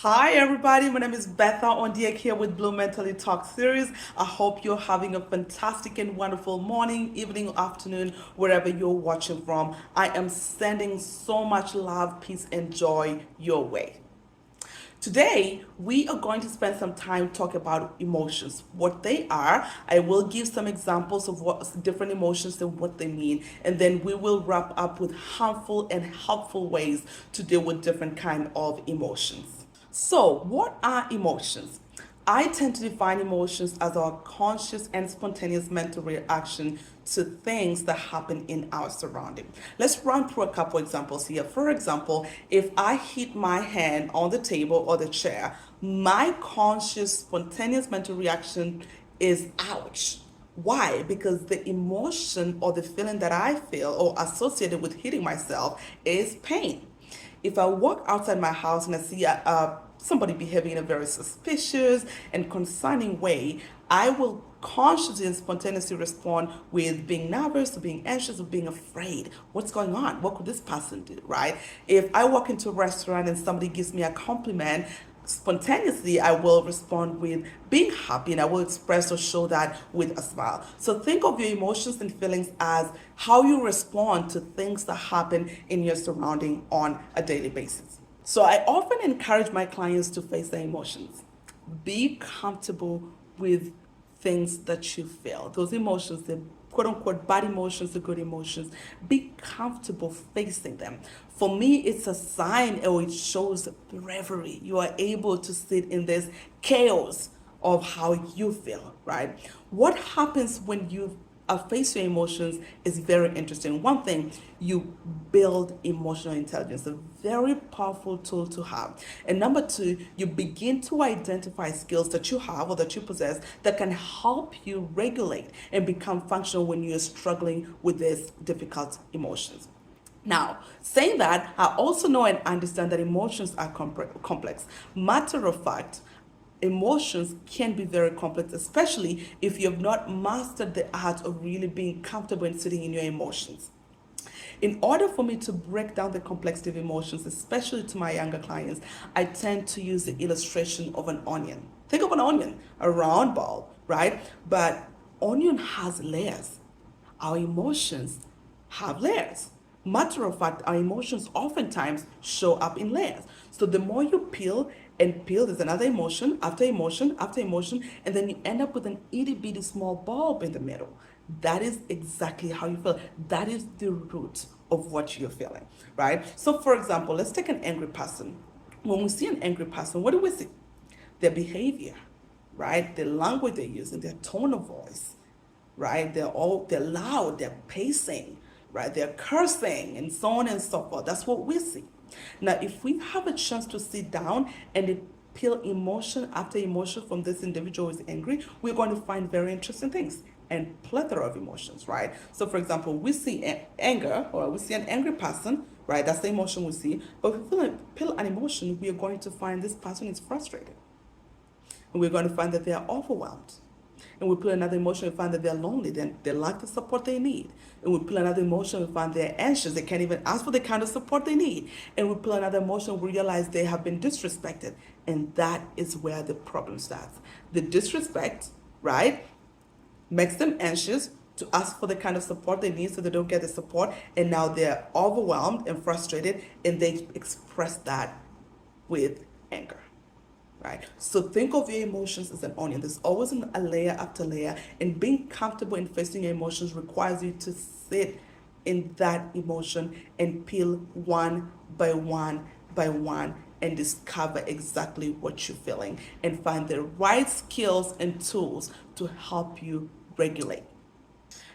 Hi everybody, my name is Betha Ondiek here with Blue Mentally Talk series. I hope you're having a fantastic and wonderful morning, evening, afternoon, wherever you're watching from. I am sending so much love, peace, and joy your way. Today, we are going to spend some time talking about emotions, what they are. I will give some examples of what different emotions and what they mean, and then we will wrap up with harmful and helpful ways to deal with different kind of emotions. So, what are emotions? I tend to define emotions as our conscious and spontaneous mental reaction to things that happen in our surrounding. Let's run through a couple examples here. For example, if I hit my hand on the table or the chair, my conscious, spontaneous mental reaction is ouch. Why? Because the emotion or the feeling that I feel or associated with hitting myself is pain. If I walk outside my house and I see somebody behaving in a very suspicious and concerning way, I will consciously and spontaneously respond with being nervous or being anxious or being afraid. What's going on? What could this person do, right? If I walk into a restaurant and somebody gives me a compliment, spontaneously I will respond with being happy and I will express or show that with a smile. So think of your emotions and feelings as how you respond to things that happen in your surrounding on a daily basis. So I often encourage my clients to face their emotions. Be comfortable with things that you feel. Those emotions, the quote unquote bad emotions, the good emotions, be comfortable facing them. For me, it's a sign or it shows bravery. You are able to sit in this chaos of how you feel, right? What happens when you face your emotions is very interesting. One thing, you build emotional intelligence, a very powerful tool to have. And number two, you begin to identify skills that you have or that you possess that can help you regulate and become functional when you're struggling with these difficult emotions. Now, saying that, I also know and understand that emotions are complex. Matter of fact, emotions can be very complex, especially if you have not mastered the art of really being comfortable and sitting in your emotions. In order for me to break down the complexity of emotions, especially to my younger clients, I tend to use the illustration of an onion. Think of an onion, a round ball, right? But onion has layers. Our emotions have layers. Matter of fact, our emotions oftentimes show up in layers. So the more you peel and peel, there's another emotion after emotion after emotion, and then you end up with an itty bitty small bulb in the middle. That is exactly how you feel. That is the root of what you're feeling, right? So, for example, let's take an angry person. When we see an angry person, what do we see? Their behavior, right? The language they're using, their tone of voice, right? They're loud, they're pacing, right? They're cursing and so on and so forth. That's what we see. Now, if we have a chance to sit down and peel emotion after emotion from this individual who is angry, we're going to find very interesting things and plethora of emotions, right? So, for example, we see anger or we see an angry person, right? That's the emotion we see. But if we peel an emotion, we are going to find this person is frustrated. And we're going to find that they are overwhelmed. And we put another emotion and find that they're lonely, then they lack the support they need. And we put another emotion and find they're anxious, they can't even ask for the kind of support they need. And we put another emotion, we realize they have been disrespected. And that is where the problem starts. The disrespect, right, makes them anxious to ask for the kind of support they need so they don't get the support. And now they're overwhelmed and frustrated and they express that with anger. Right? So think of your emotions as an onion. There's always a layer after layer, and being comfortable in facing your emotions requires you to sit in that emotion and peel one by one by one and discover exactly what you're feeling and find the right skills and tools to help you regulate.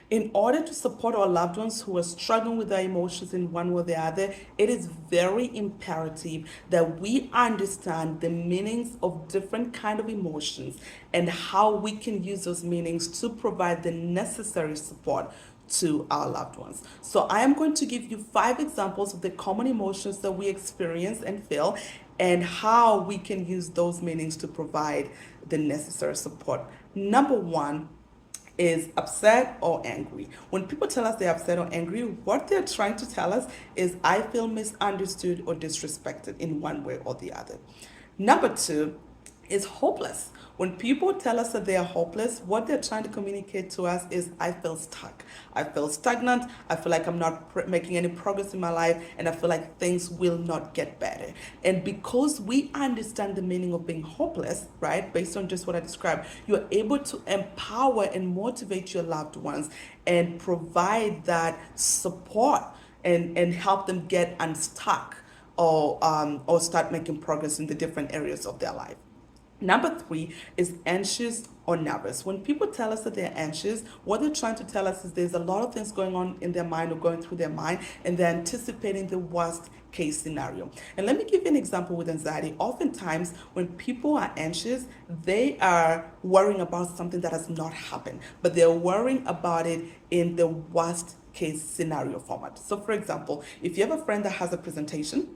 In order to support our loved ones who are struggling with their emotions in one way or the other, it is very imperative that we understand the meanings of different kind of emotions and how we can use those meanings to provide the necessary support to our loved ones. So I am going to give you 5 examples of the common emotions that we experience and feel and how we can use those meanings to provide the necessary support. Number one is upset or angry. When people tell us they're upset or angry, what they're trying to tell us is, I feel misunderstood or disrespected in one way or the other. Number two is hopeless. When people tell us that they are hopeless, what they're trying to communicate to us is, I feel stuck. I feel stagnant. I feel like I'm not making any progress in my life, and I feel like things will not get better. And because we understand the meaning of being hopeless, right, based on just what I described, you're able to empower and motivate your loved ones and provide that support and help them get unstuck or start making progress in the different areas of their life. Number three is anxious or nervous. When people tell us that they're anxious, what they're trying to tell us is there's a lot of things going on in their mind or going through their mind, and they're anticipating the worst case scenario. And let me give you an example with anxiety. Oftentimes, when people are anxious, they are worrying about something that has not happened, but they're worrying about it in the worst case scenario format. So, for example, if you have a friend that has a presentation,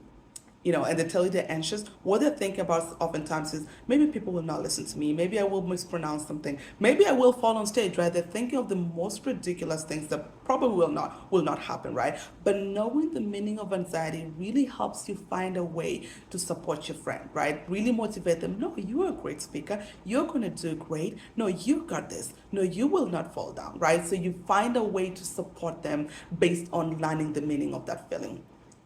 and they tell you they're anxious, what they're thinking about oftentimes is, maybe people will not listen to me, maybe I will mispronounce something, maybe I will fall on stage, right? They're thinking of the most ridiculous things that probably will not happen, right? But knowing the meaning of anxiety really helps you find a way to support your friend, right? Really motivate them. No, you're a great speaker, you're going to do great. No, you got this. No, you will not fall down, right? So you find a way to support them based on learning the meaning of that feeling.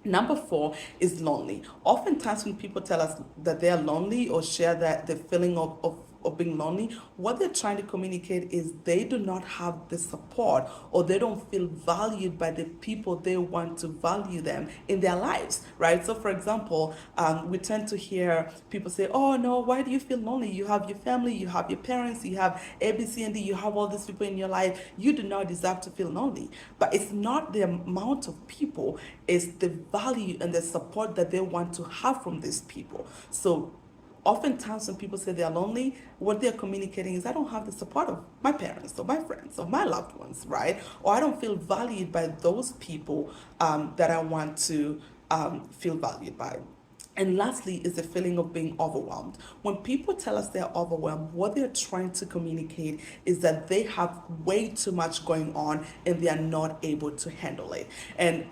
Number four is lonely. Oftentimes, when people tell us that they are lonely or share that the feeling of being lonely, what they're trying to communicate is they do not have the support, or they don't feel valued by the people they want to value them in their lives, right? So, for example, we tend to hear people say, "Oh no, why do you feel lonely? You have your family, you have your parents, you have A, B, C, and D, you have all these people in your life. You do not deserve to feel lonely." But it's not the amount of people, it's the value and the support that they want to have from these people. So oftentimes when people say they're lonely, what they're communicating is, I don't have the support of my parents or my friends or my loved ones, right? Or I don't feel valued by those people that I want to feel valued by. And lastly is the feeling of being overwhelmed. When people tell us they're overwhelmed, what they're trying to communicate is that they have way too much going on and they are not able to handle it. And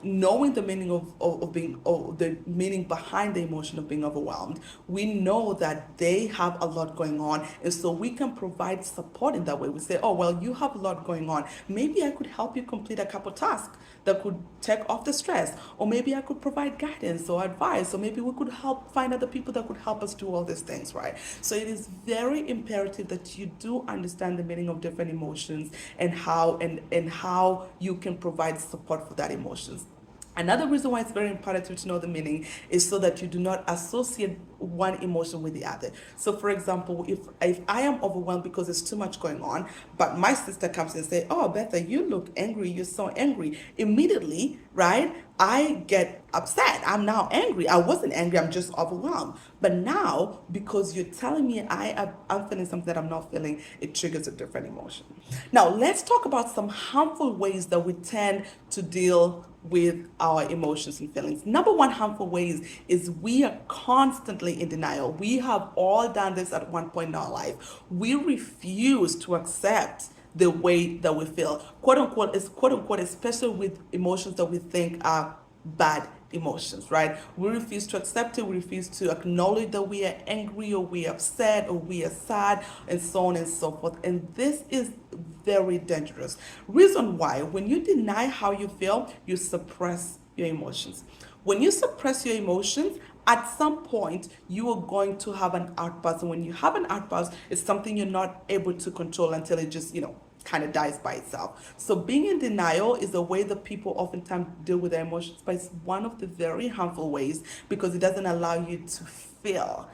knowing the meaning of being, or the meaning behind the emotion of being overwhelmed, we know that they have a lot going on. And so we can provide support in that way. We say, oh, well, you have a lot going on. Maybe I could help you complete a couple tasks that could take off the stress. Or maybe I could provide guidance or advice, or maybe we could help find other people that could help us do all these things, right? So it is very imperative that you do understand the meaning of different emotions and how you can provide support for that emotions. Another reason why it's very imperative to know the meaning is so that you do not associate one emotion with the other. So, for example, if I am overwhelmed because there's too much going on, but my sister comes and say, "Oh, Betha, you look angry. You're so angry." Immediately, right? I get upset. I'm now angry. I wasn't angry. I'm just overwhelmed. But now, because you're telling me I'm feeling something that I'm not feeling, it triggers a different emotion. Now, let's talk about some harmful ways that we tend to deal with our emotions and feelings. Number one harmful ways is we are constantly in denial. We have all done this at one point in our life. We refuse to accept the way that we feel, quote unquote, especially with emotions that we think are bad emotions, right? We refuse to accept it. We refuse to acknowledge that we are angry or we are upset or we are sad, and so on and so forth. And this is very dangerous. Reason why: when you deny how you feel, you suppress your emotions. When you suppress your emotions, at some point you are going to have an outburst. And when you have an outburst, it's something you're not able to control until it just, kind of dies by itself. So being in denial is a way that people oftentimes deal with their emotions, but it's one of the very harmful ways because it doesn't allow you to feel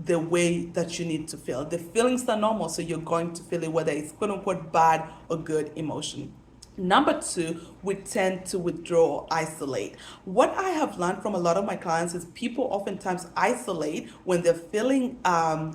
the way that you need to feel. The feelings are normal, so you're going to feel it whether it's quote unquote bad or good emotion. Number two, we tend to withdraw, isolate. What I have learned from a lot of my clients is people oftentimes isolate when they're feeling,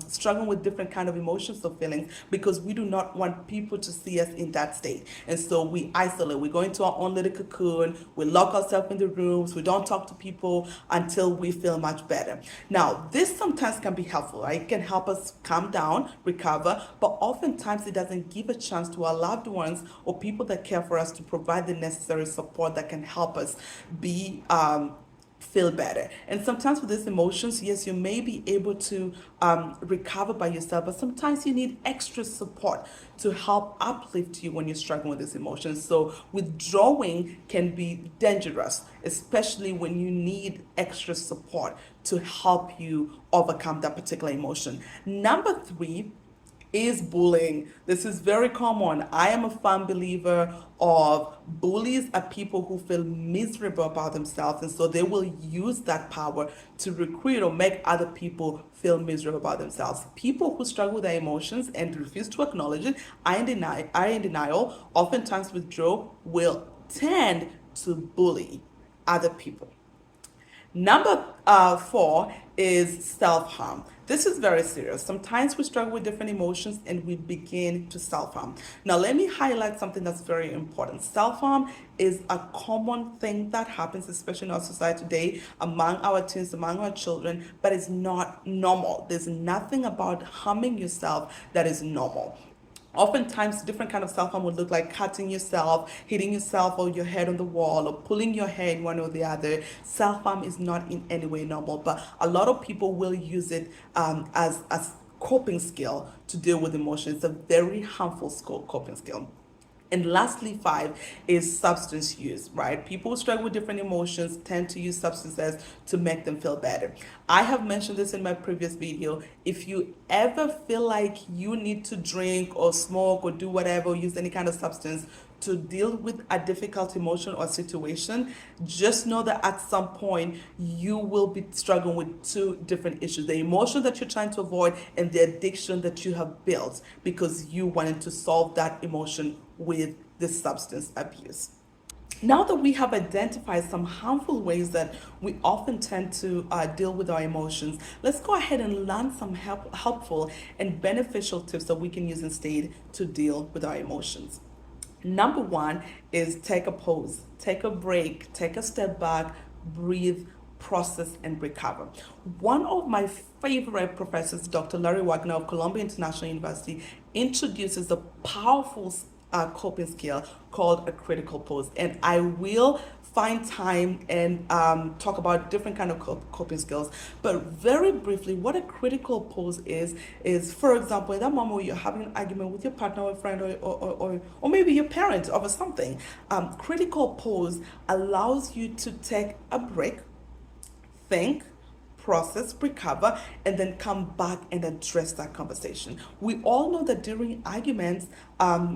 struggling with different kind of emotions or feelings, because we do not want people to see us in that state. And so we isolate. We go into our own little cocoon. We lock ourselves in the rooms. We don't talk to people until we feel much better. Now, this sometimes can be helpful, right? It can help us calm down, recover, but oftentimes it doesn't give a chance to our loved ones or people that care for us to provide the necessary support that can help us be feel better. And sometimes with these emotions, yes, you may be able to recover by yourself, but sometimes you need extra support to help uplift you when you're struggling with these emotions. So withdrawing can be dangerous, especially when you need extra support to help you overcome that particular emotion. Number three is bullying. This is very common. I am a firm believer of bullies are people who feel miserable about themselves, and so they will use that power to recruit or make other people feel miserable about themselves. People who struggle with their emotions and refuse to acknowledge it, are in denial, oftentimes withdraw, will tend to bully other people. Number four is self-harm. This is very serious. Sometimes we struggle with different emotions and we begin to self-harm. Now, let me highlight something that's very important. Self-harm is a common thing that happens, especially in our society today, among our teens, among our children, but it's not normal. There's nothing about harming yourself that is normal. Oftentimes, different kind of self-harm would look like cutting yourself, hitting yourself or your head on the wall, or pulling your hair in one or the other. Self-harm is not in any way normal, but a lot of people will use it as coping skill to deal with emotions. It's a very harmful coping skill. And lastly, five is substance use, right? People who struggle with different emotions tend to use substances to make them feel better. I have mentioned this in my previous video. If you ever feel like you need to drink or smoke or do whatever, or use any kind of substance to deal with a difficult emotion or situation, just know that at some point you will be struggling with two different issues: the emotion that you're trying to avoid and the addiction that you have built because you wanted to solve that emotion with this substance abuse. Now that we have identified some harmful ways that we often tend to deal with our emotions, let's go ahead and learn some helpful and beneficial tips that we can use instead to deal with our emotions. Number one is take a pause, take a break, take a step back, breathe, process, and recover. One of my favorite professors, Dr. Larry Wagner of Columbia International University, introduces a powerful coping skill called a critical pause, and I will find time and talk about different kind of coping skills. But very briefly, what a critical pause is, for example, in that moment where you're having an argument with your partner or friend or maybe your parent over something, critical pause allows you to take a break, think, process, recover, and then come back and address that conversation. We all know that during arguments,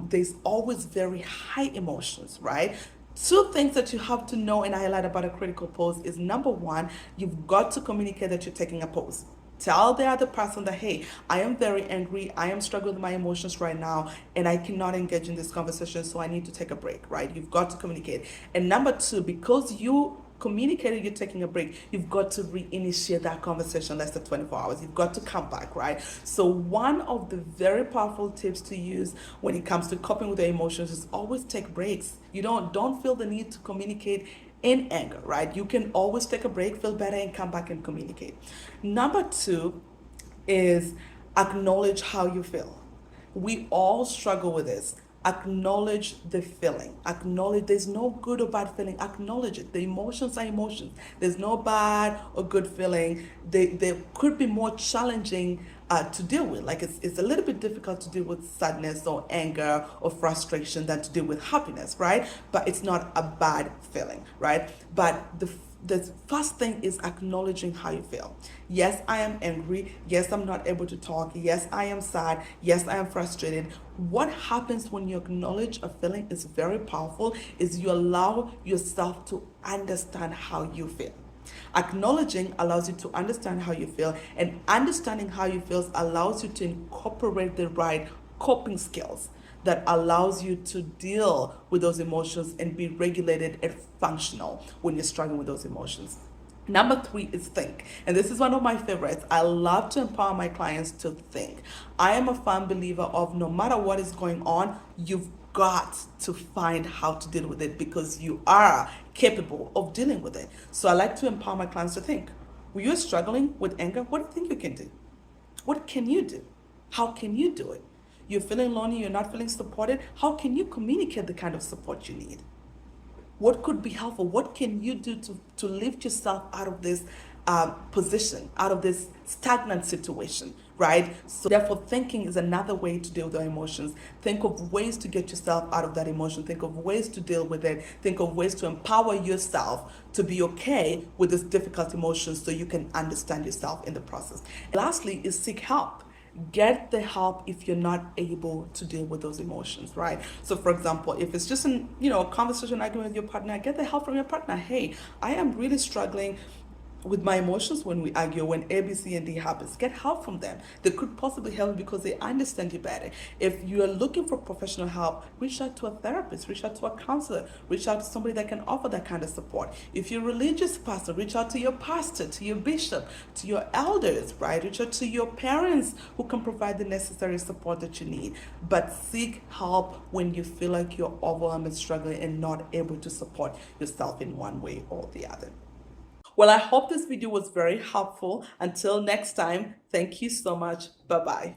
there's always very high emotions, right? Two things that you have to know and highlight about a critical pause is, number one, you've got to communicate that you're taking a pause. Tell the other person that, hey, I am very angry, I am struggling with my emotions right now, and I cannot engage in this conversation, so I need to take a break, right? You've got to communicate. And number two, because you communicated you're taking a break, you've got to reinitiate that conversation less than 24 hours. You've got to come back, right? So one of the very powerful tips to use when it comes to coping with your emotions is always take breaks. You don't feel the need to communicate in anger, right? You can always take a break, feel better, and come back and communicate. Number two is acknowledge how you feel. We all struggle with this. Acknowledge the feeling. Acknowledge there's no good or bad feeling. Acknowledge it. The emotions are emotions. There's no bad or good feeling. They could be more challenging to deal with. Like it's a little bit difficult to deal with sadness or anger or frustration than to deal with happiness, right? But it's not a bad feeling, right? But the first thing is acknowledging how you feel. Yes, I am angry. Yes, I'm not able to talk. Yes, I am sad. Yes, I am frustrated. What happens when you acknowledge a feeling is very powerful, is you allow yourself to understand how you feel. Acknowledging allows you to understand how you feel, and understanding how you feel allows you to incorporate the right coping skills that allows you to deal with those emotions and be regulated and functional when you're struggling with those emotions. Number three is think. And this is one of my favorites. I love to empower my clients to think. I am a firm believer of no matter what is going on, you've got to find how to deal with it because you are capable of dealing with it. So I like to empower my clients to think. When you're struggling with anger, what do you think you can do? What can you do? How can you do it? You're feeling lonely, you're not feeling supported. How can you communicate the kind of support you need? What could be helpful? What can you do to lift yourself out of this position, out of this stagnant situation, right? So therefore, thinking is another way to deal with our emotions. Think of ways to get yourself out of that emotion. Think of ways to deal with it. Think of ways to empower yourself to be okay with this difficult emotion so you can understand yourself in the process. And lastly is seek help. Get the help if you're not able to deal with those emotions, right? So for example, if it's just a conversation, argument with your partner, get the help from your partner. Hey, I am really struggling with my emotions when we argue, when A, B, C, and D happens. Get help from them. They could possibly help because they understand you better. If you are looking for professional help, reach out to a therapist, reach out to a counselor, reach out to somebody that can offer that kind of support. If you're a religious pastor, reach out to your pastor, to your bishop, to your elders, right? Reach out to your parents who can provide the necessary support that you need. But seek help when you feel like you're overwhelmed and struggling and not able to support yourself in one way or the other. Well, I hope this video was very helpful. Until next time, thank you so much. Bye bye.